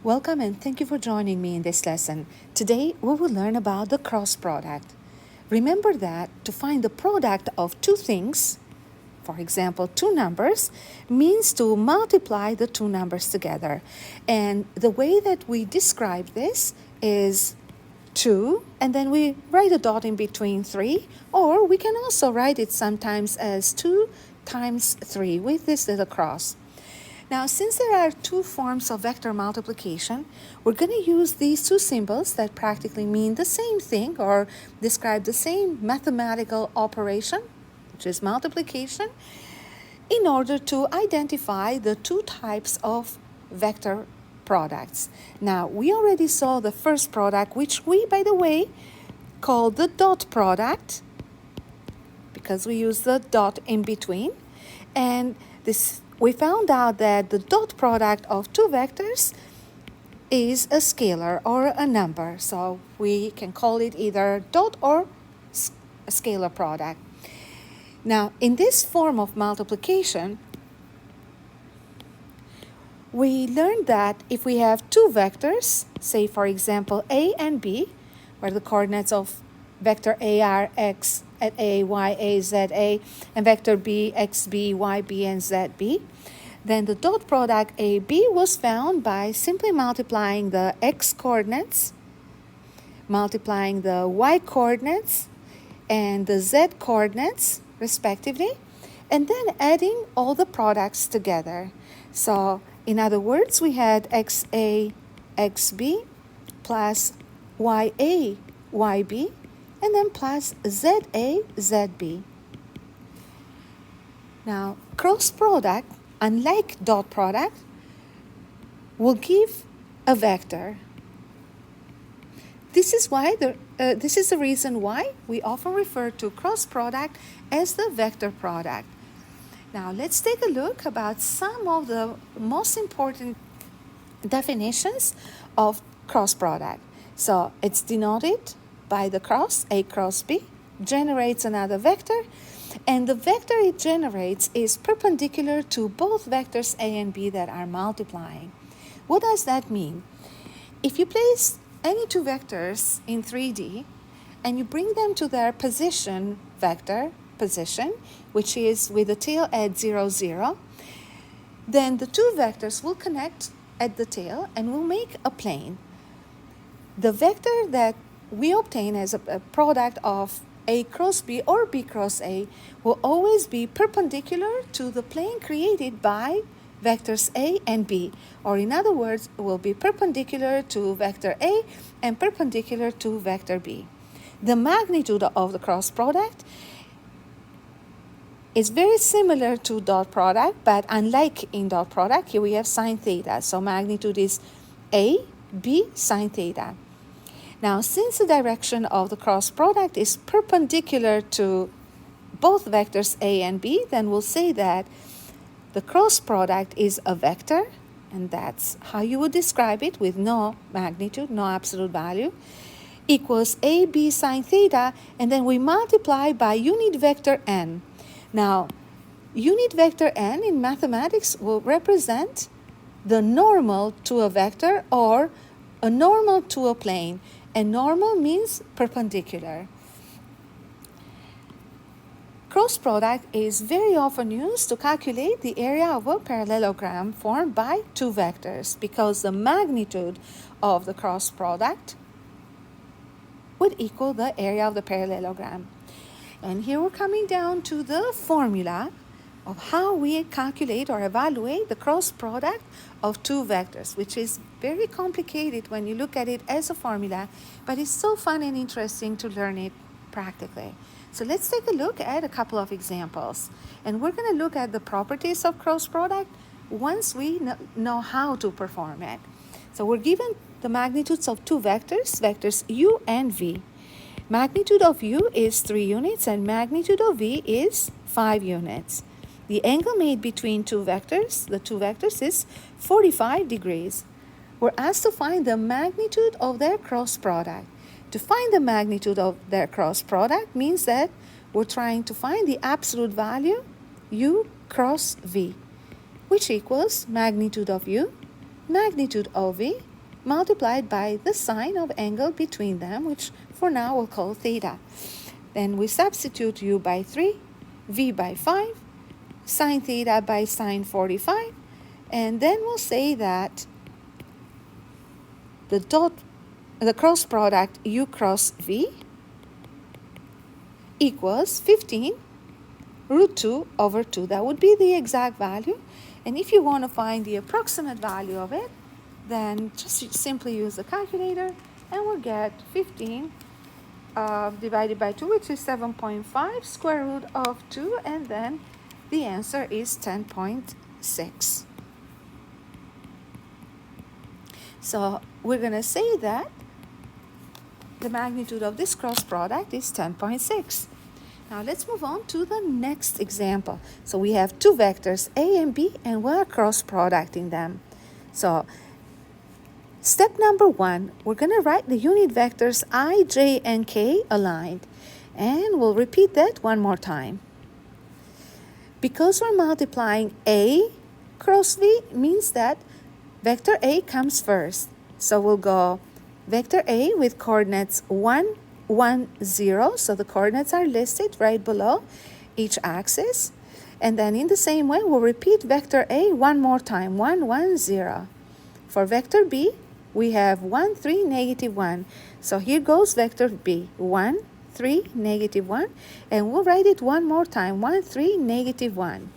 Welcome and thank you for joining me in this lesson. Today we will learn about the cross product. Remember that to find the product of two things, for example, two numbers, means to multiply the two numbers together. And the way that we describe this is 2, and then we write a dot in between 3, or we can also write it sometimes as 2 times 3 with this little cross. Now, since there are two forms of vector multiplication, we're going to use these two symbols that practically mean the same thing or describe the same mathematical operation, which is multiplication, in order to identify the two types of vector products. Now, we already saw the first product, which we, by the way, call the dot product, because we use the dot in between. And we found out that the dot product of two vectors is a scalar or a number. So we can call it either dot or a scalar product. Now, in this form of multiplication, we learned that if we have two vectors, say for example A and B, where the coordinates of vector A are x at A, y, A, z, A, and vector B, x, B, y, B, and z, B, then the dot product AB was found by simply multiplying the x coordinates, multiplying the y coordinates, and the z coordinates, respectively, and then adding all the products together. So, in other words, we had XA, XB, plus YA, YB, and then plus ZA, ZB. Now, cross product, unlike dot product, will give a vector. This is the reason why we often refer to cross product as the vector product. Now, let's take a look about some of the most important definitions of cross product. So, it's denoted by the cross, A cross B, generates another vector, and the vector it generates is perpendicular to both vectors A and B that are multiplying. What does that mean? If you place any two vectors in 3D and you bring them to their position vector, position, which is with the tail at 0, 0, then the two vectors will connect at the tail and will make a plane. The vector that we obtain as a product of A cross B or B cross A will always be perpendicular to the plane created by vectors A and B, or in other words, it will be perpendicular to vector A and perpendicular to vector B. The magnitude of the cross product is very similar to dot product, but unlike in dot product, here we have sine theta. So magnitude is A, B sine theta. Now, since the direction of the cross product is perpendicular to both vectors A and B, then we'll say that the cross product is a vector, and that's how you would describe it with no magnitude, no absolute value, equals AB sine theta, and then we multiply by unit vector n. Now, unit vector n in mathematics will represent the normal to a vector or a normal to a plane. And normal means perpendicular. Cross product is very often used to calculate the area of a parallelogram formed by two vectors, because the magnitude of the cross product would equal the area of the parallelogram. And here we're coming down to the formula of how we calculate or evaluate the cross product of two vectors, which is very complicated when you look at it as a formula, but it's so fun and interesting to learn it practically. So let's take a look at a couple of examples. And we're going to look at the properties of cross product once we know how to perform it. So we're given the magnitudes of two vectors, vectors u and v. Magnitude of u is 3 units and magnitude of v is 5 units. The angle made between two vectors, the two vectors, is 45 degrees. We're asked to find the magnitude of their cross product. To find the magnitude of their cross product means that we're trying to find the absolute value, u cross v, which equals magnitude of u, magnitude of v, multiplied by the sine of angle between them, which for now we'll call theta. Then we substitute u by 3, v by 5, sine theta by sine 45, and then we'll say that the cross product u cross v equals 15 root 2 over 2. That would be the exact value. And if you want to find the approximate value of it, then just simply use the calculator and we'll get 15 divided by 2, which is 7.5, square root of 2, and then the answer is 10.6. So we're going to say that the magnitude of this cross product is 10.6. Now let's move on to the next example. So we have two vectors, A and B, and we're cross producting them. So step number 1, we're going to write the unit vectors I, J, and K aligned. And we'll repeat that one more time. Because we're multiplying A cross V means that vector A comes first. So we'll go vector A with coordinates 1, 1, 0. So the coordinates are listed right below each axis. And then in the same way, we'll repeat vector A one more time, 1, 1, 0. For vector B, we have 1, 3, negative 1. So here goes vector B, 1, 3, negative 1. And we'll write it one more time, 1, 3, negative 1.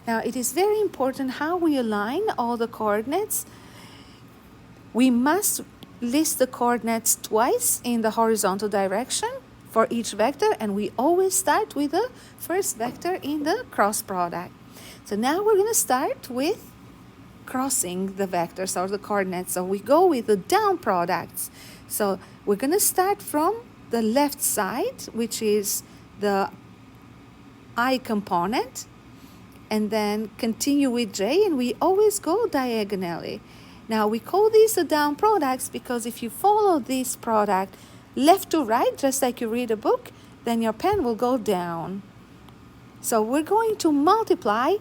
Now, it is very important how we align all the coordinates. We must list the coordinates twice in the horizontal direction for each vector, and we always start with the first vector in the cross product. So now we're going to start with crossing the vectors or the coordinates. So we go with the down products. So we're going to start from the left side, which is the I component, and then continue with J, and we always go diagonally. Now we call these the down products because if you follow this product left to right, just like you read a book, then your pen will go down. So we're going to multiply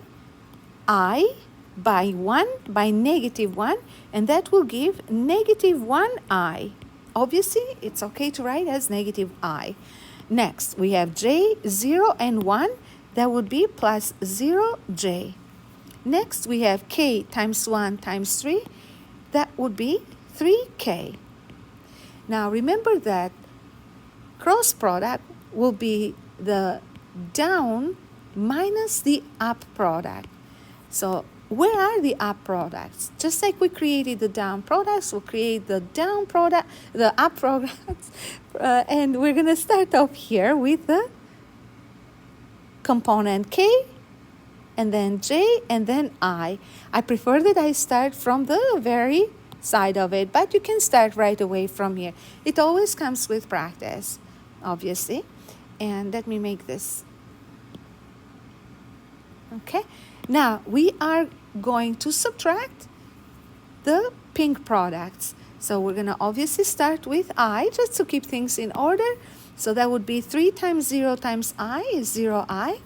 I by 1 by negative 1, and that will give negative 1I. Obviously, it's okay to write as negative I. Next, we have J, 0, and 1. That would be plus 0J. Next, we have K times 1 times 3. That would be 3K. Now, remember that cross product will be the down minus the up product. So, where are the up products? Just like we created the down products, we'll create the down product, the up products. And we're going to start off here with the component K, and then J, and then I. I prefer that I start from the very side of it, but you can start right away from here. It always comes with practice, obviously. And let me make this. Okay. Now, we are going to subtract the pink products. So we're going to obviously start with I, just to keep things in order. So that would be 3 times 0 times I is 0I.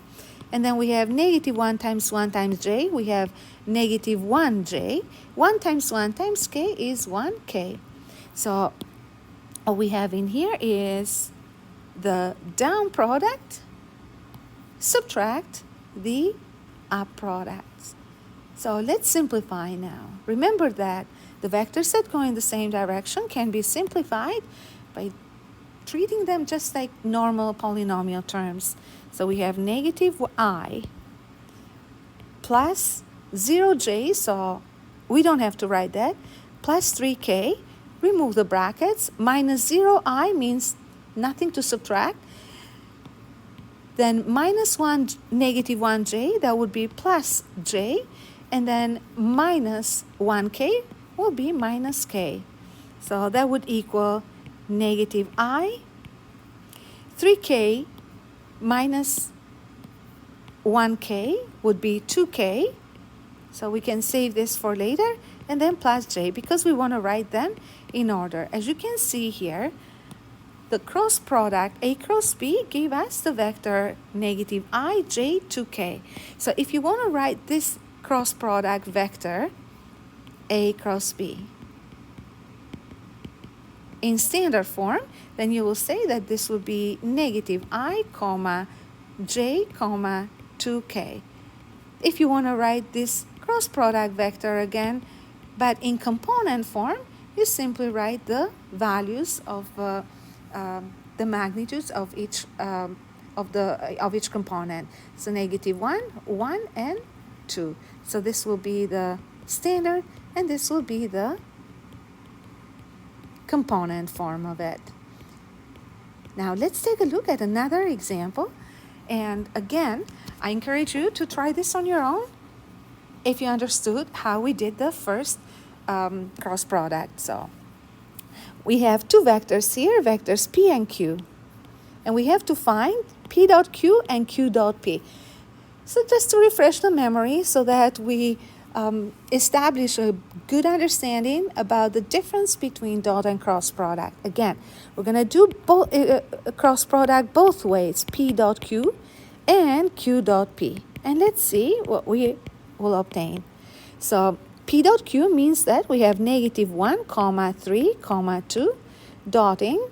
And then we have negative 1 times J. We have negative 1J. 1 times 1 times K is 1K. So all we have in here is the down product, subtract the up products. So let's simplify now. Remember that the vectors that go in the same direction can be simplified by treating them just like normal polynomial terms. So we have negative I plus 0J, so we don't have to write that, plus 3K, remove the brackets, minus 0I means nothing to subtract, then minus 1, negative 1J, that would be plus J, and then minus 1K will be minus K. So that would equal negative I, 3K minus 1K would be 2K. So we can save this for later, and then plus J because we want to write them in order. As you can see here, the cross product A cross B gave us the vector negative I, J, 2K. So if you want to write this cross product vector A cross B, in standard form, then you will say that this would be negative I comma j comma 2k. If you want to write this cross product vector again, but in component form, you simply write the values of the magnitudes of each of each component. So negative 1, 1, and 2. So this will be the standard, and this will be the component form of it. Now let's take a look at another example. And again, I encourage you to try this on your own if you understood how we did the first cross product. So we have two vectors here, vectors p and q. And we have to find p dot q and q dot p. So just to refresh the memory so that we establish a good understanding about the difference between dot and cross product. Again, we're going to do cross product both ways, p dot q and q dot p. And let's see what we will obtain. So p dot q means that we have negative 1, comma 3, comma 2, dotting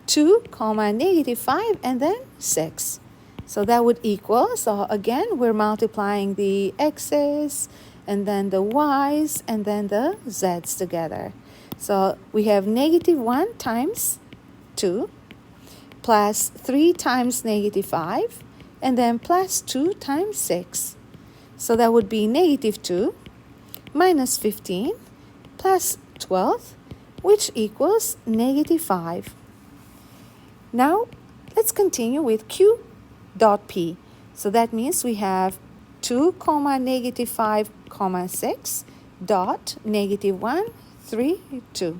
2, comma negative 5, and then 6. So that would equal, so again, we're multiplying the x's, and then the y's, and then the z's together. So we have negative 1 times 2, plus 3 times negative 5, and then plus 2 times 6. So that would be negative 2 minus 15 plus 12, which equals negative 5. Now, let's continue with q dot p. So that means we have 2, comma negative 5, comma 6, dot negative 1, 3, 2.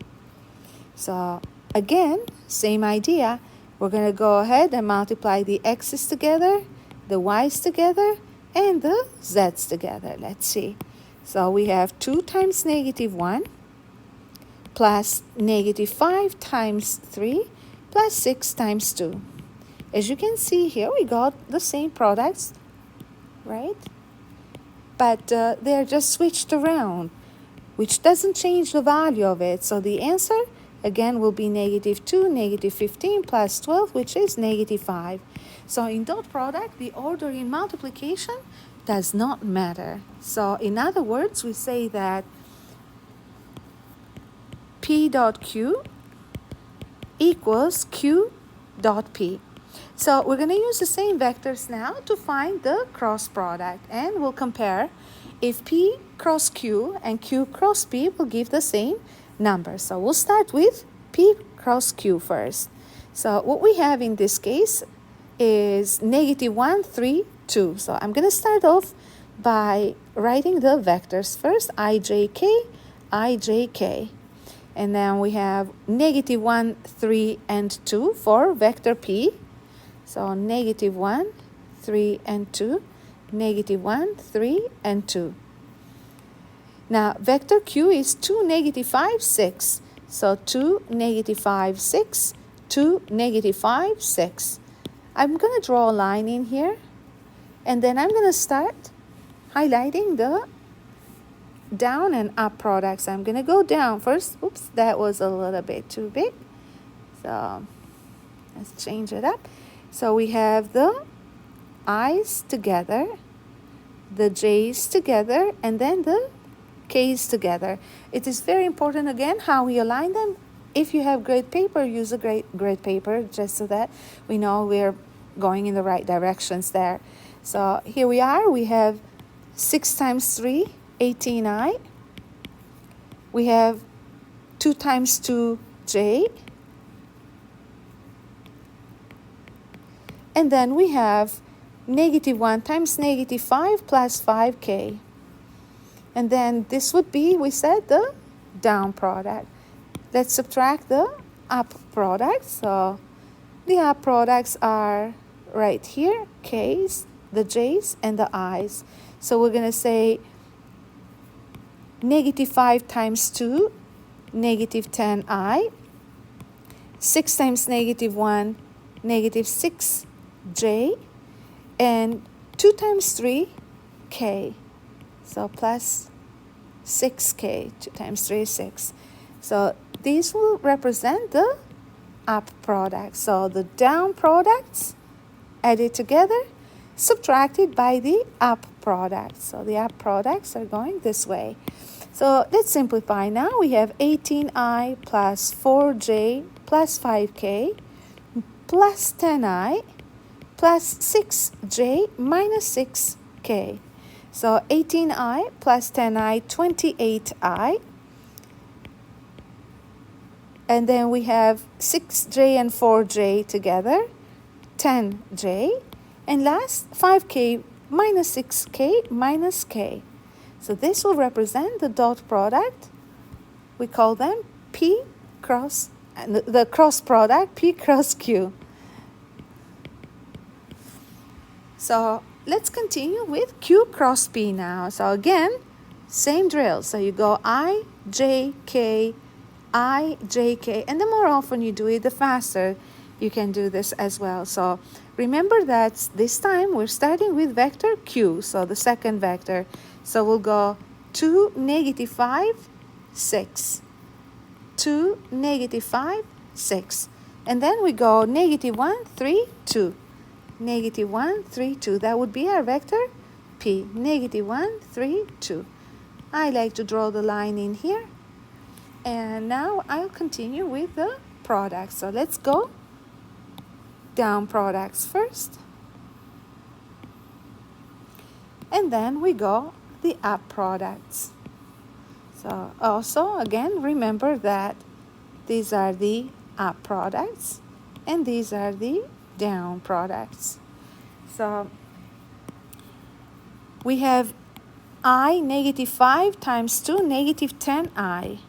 So again, same idea. We're going to go ahead and multiply the x's together, the y's together, and the z's together. Let's see. So we have 2 times negative 1 plus negative 5 times 3 plus 6 times 2. As you can see here, we got the same products, right? But they're just switched around, which doesn't change the value of it. So the answer, again, will be negative 2, negative 15 plus 12, which is negative 5. So in dot product, the order in multiplication does not matter. So in other words, we say that p dot q equals q dot p. So we're going to use the same vectors now to find the cross product, and we'll compare if p cross q and q cross p will give the same number. So we'll start with p cross q first. So what we have in this case is negative 1, 3, 2. So I'm going to start off by writing the vectors first, ijk, ijk. And then we have negative 1, 3, and 2 for vector p. So negative 1, 3, and 2, negative 1, 3, and 2. Now, vector q is 2, negative 5, 6. So 2, negative 5, 6, 2, negative 5, 6. I'm going to draw a line in here, and then I'm going to start highlighting the down and up products. I'm going to go down first. Oops, that was a little bit too big. So let's change it up. So we have the i's together, the j's together, and then the k's together. It is very important, again, how we align them. If you have grade paper, use a grade paper just so that we know we're going in the right directions there. So here we are. We have 6 times 3, 18i. We have 2 times 2j. And then we have negative 1 times negative 5 plus 5k. And then this would be, we said, the down product. Let's subtract the up products. So the up products are right here, k's, the j's, and the i's. So we're going to say negative 5 times 2, negative 10i. 6 times negative 1, negative 6j. And 2 times 3, k. So plus 6k. 2 times 3 is 6. So these will represent the up product. So the down products added together, subtracted by the up products. So the up products are going this way. So let's simplify now. We have 18i plus 4j plus 5k plus 10i plus 6j minus 6k. So 18i plus 10i, 28i. And then we have 6j and 4j together, 10j. And last, 5k minus 6k minus k. So this will represent the dot product. We call them P cross, the cross product, P cross Q. So let's continue with Q cross P now. So again, same drill. So you go I, J, K, I, J, K. And the more often you do it, the faster you can do this as well. So remember that this time we're starting with vector Q. So the second vector. So we'll go 2, -5, 6. 2, -5, 6. And then we go -1, 3, 2. -1, 3, 2. That would be our vector P. -1, 3, 2. I like to draw the line in here. And now I'll continue with the products. So let's go down products first. And then we go the up products. So also, again, remember that these are the up products and these are the down products. So we have I -5 times 2, -10i.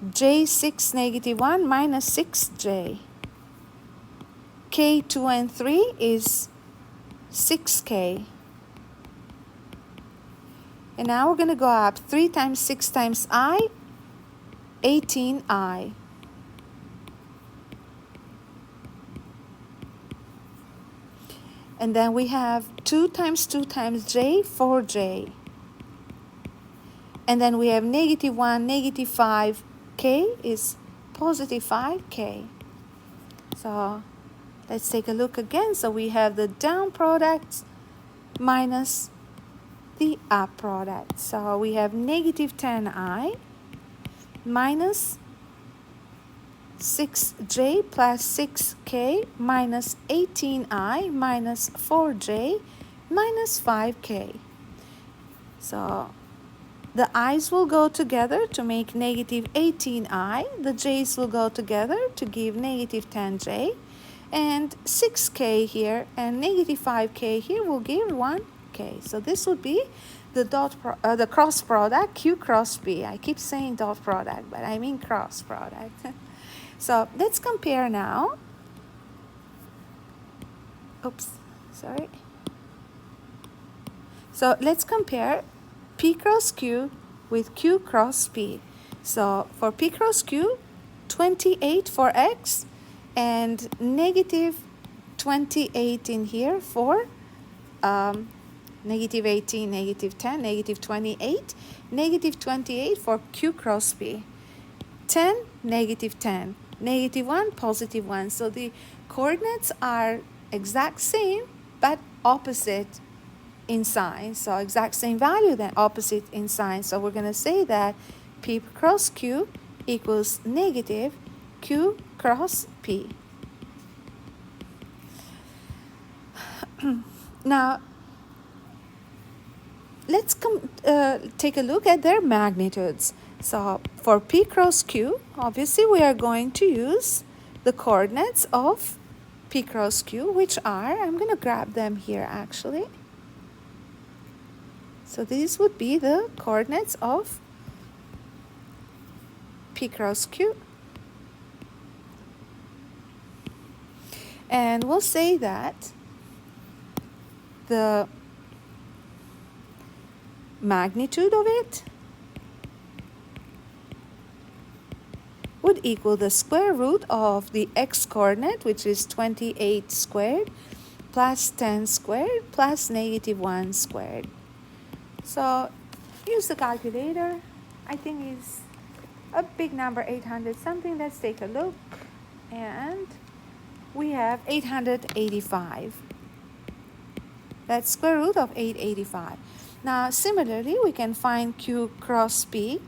J6 -1 minus 6j. K2 and 3 is 6k. And now we're going to go up 3 times 6 times I, 18i. And then we have 2 times 2 times j, 4j. And then we have -1, -5k is +5k. So let's take a look again. So we have the down product minus the up product. So we have -10i minus 6j plus 6k minus 18i minus 4j minus 5k. So the i's will go together to make -18i. The j's will go together to give -10j. And 6k here and -5k here will give 1k. So this would be the the cross product, Q cross P. I keep saying dot product, but I mean cross product. So let's compare now. Oops, sorry. So let's compare P cross Q with Q cross P. So for P cross Q, 28 for X and -28 in here for -18, -10, -28, -28 for Q cross P. 10, -10, -1, +1. So the coordinates are exact same, but opposite in sign. So exact same value, then opposite in sign. So we're going to say that P cross Q equals negative Q cross P. Now, let's take a look at their magnitudes. So for P cross Q, obviously we are going to use the coordinates of P cross Q, which are, I'm going to grab them here actually. So these would be the coordinates of P cross Q. And we'll say that the magnitude of it would equal the square root of the x coordinate, which is 28 squared, plus 10 squared, plus -1 squared. So use the calculator, I think is a big number, 800 something. Let's take a look. And we have 885. That's square root of 885. Now, similarly, we can find Q cross P,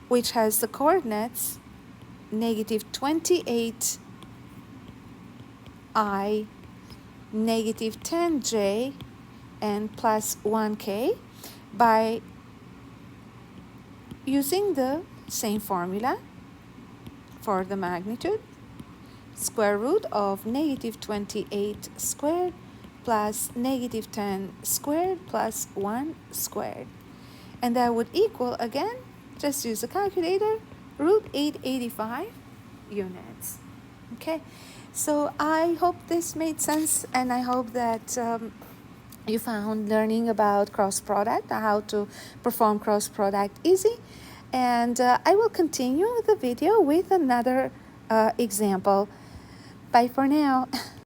which has the coordinates negative 28I, negative 10J, and plus 1K by using the same formula for the magnitude. Square root of negative 28 squared plus negative 10 squared plus 1 squared. And that would equal, again, just use a calculator, root 885 units. Okay, so I hope this made sense, and I hope that you found learning about cross product, how to perform cross product easy. And I will continue the video with another example. Bye for now.